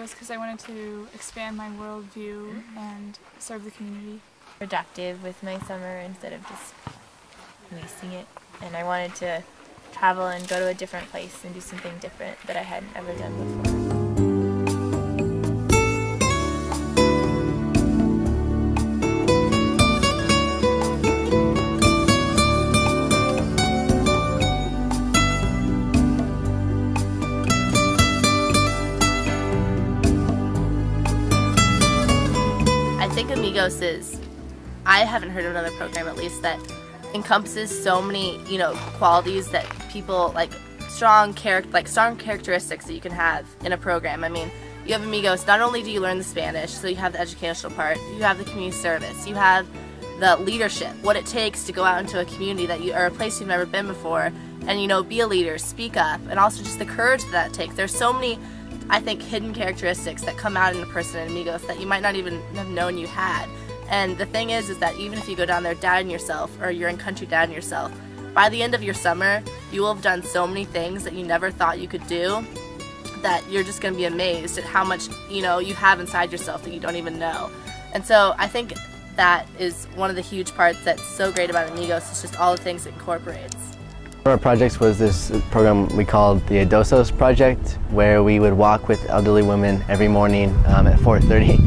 Because I wanted to expand my worldview and serve the community. Productive with my summer instead of just wasting it. And I wanted to travel and go to a different place and do something different that I hadn't ever done before. I think Amigos is, I haven't heard of another program at least that encompasses so many, qualities that people like strong characteristics that you can have in a program. I mean, you have Amigos, not only do you learn the Spanish, so you have the educational part, you have the community service, you have the leadership, what it takes to go out into a community or a place you've never been before and, be a leader, speak up, and also just the courage that it takes. There's so many, I think, hidden characteristics that come out in a person in Amigos that you might not even have known you had. And the thing is that even if you go down there doubting yourself, or you're in country doubting yourself, by the end of your summer, you will have done so many things that you never thought you could do that you're just going to be amazed at how much, you have inside yourself that you don't even know. And so I think that is one of the huge parts that's so great about Amigos, is just all the things it incorporates. One of our projects was this program we called the Adosos Project, where we would walk with elderly women every morning at 4:30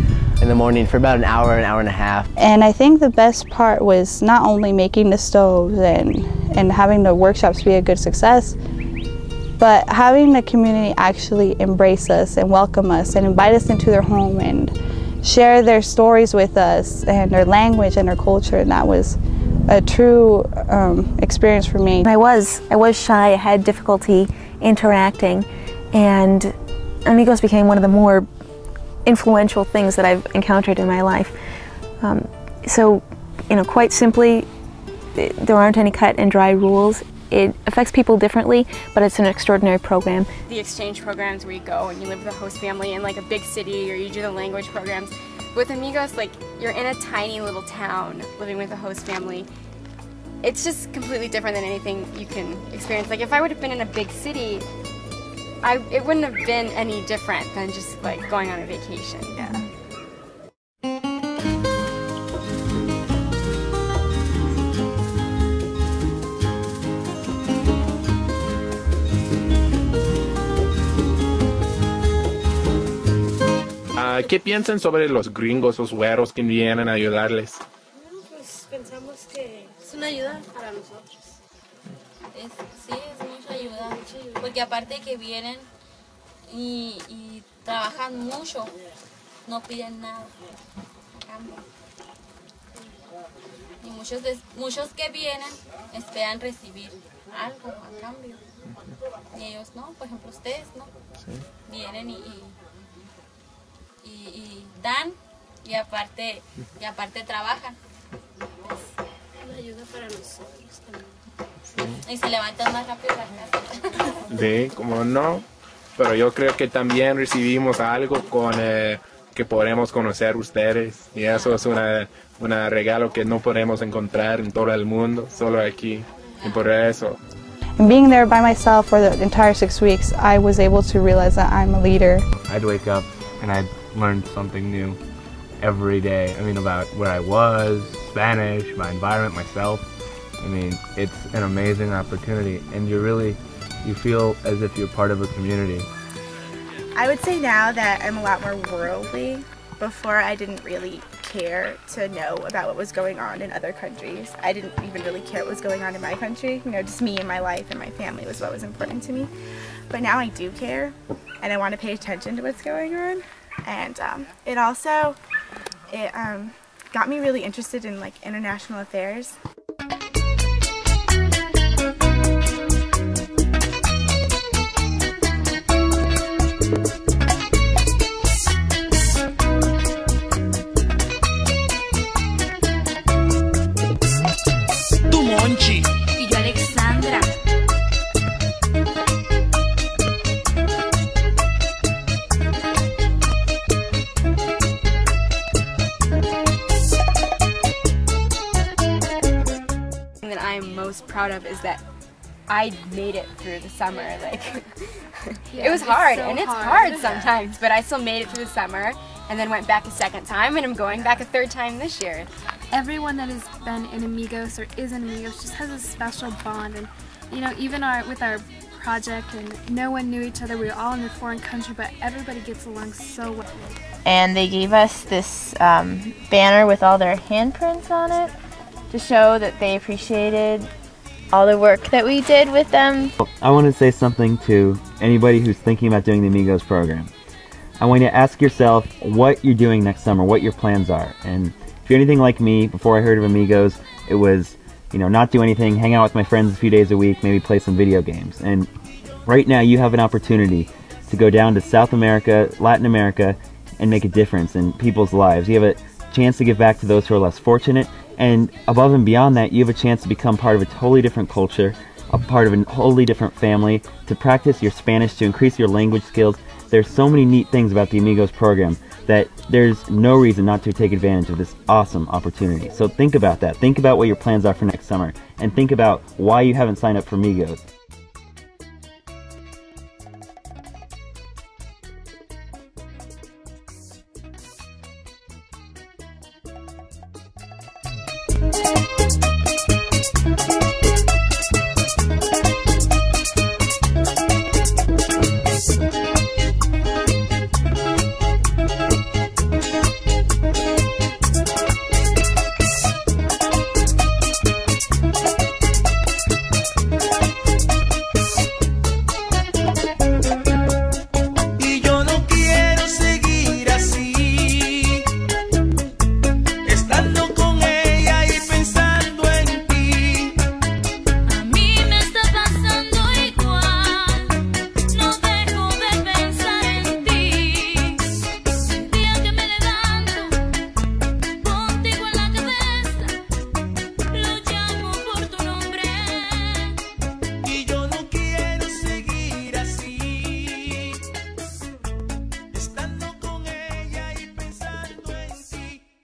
in the morning for about an hour and a half. And I think the best part was not only making the stoves and having the workshops be a good success, but having the community actually embrace us and welcome us and invite us into their home and share their stories with us and their language and their culture. And that was a true experience for me. I was shy, I had difficulty interacting, and Amigos became one of the more influential things that I've encountered in my life. So, quite simply, there aren't any cut and dry rules. It affects people differently, but it's an extraordinary program. The exchange programs where you go and you live with a host family in like a big city, or you do the language programs. With Amigos, like, you're in a tiny little town living with a host family. It's just completely different than anything you can experience. Like, if I would have been in a big city, it wouldn't have been any different than just like going on a vacation. Yeah. ¿Qué piensan sobre los gringos, los güeros que vienen a ayudarles? Bueno, pues pensamos que es una ayuda para nosotros. Sí, es mucha ayuda, porque aparte de que vienen y trabajan mucho, no piden nada a cambio. Y muchos que vienen esperan recibir algo a cambio. Y ellos no, por ejemplo ustedes no, vienen y dan y aparte trabajan. Es una ayuda para nosotros también. Y se levantan más rápido la casa. Sí, como no, pero yo creo que también recibimos algo con que podemos conocer ustedes, y eso es un regalo que no podemos encontrar en todo el mundo, solo aquí, y por eso. And being there by myself for the entire 6 weeks, I was able to realize that I'm a leader. I'd wake up and I'd learn something new every day. I mean, about where I was, Spanish, my environment, myself. I mean, it's an amazing opportunity, and you feel as if you're part of a community. I would say now that I'm a lot more worldly before I didn't really care to know about what was going on in other countries. I didn't even really care what was going on in my country. You know, just me and my life and my family was what was important to me. But now I do care, and I want to pay attention to what's going on. And it got me really interested in like international affairs. Y yo Alexandra. That I'm most proud of is that I made it through the summer. Like, it was hard, and it's hard sometimes, but I still made it through the summer, and then went back a second time, and I'm going back a third time this year. Everyone that has been in Amigos or is in Amigos just has a special bond, and you know, even with our project, and no one knew each other. We were all in a foreign country, but everybody gets along so well. And they gave us this banner with all their handprints on it to show that they appreciated all the work that we did with them. I want to say something to anybody who's thinking about doing the Amigos program. I want you to ask yourself what you're doing next summer, what your plans are. And if you're anything like me, before I heard of Amigos, it was, you know, not do anything, hang out with my friends a few days a week, maybe play some video games. And right now you have an opportunity to go down to South America, Latin America, and make a difference in people's lives. You have a chance to give back to those who are less fortunate, and above and beyond that, you have a chance to become part of a totally different culture, a part of a wholly different family, to practice your Spanish, to increase your language skills. There's so many neat things about the Amigos program that there's no reason not to take advantage of this awesome opportunity. So think about that. Think about what your plans are for next summer, and think about why you haven't signed up for Amigos. Thank you.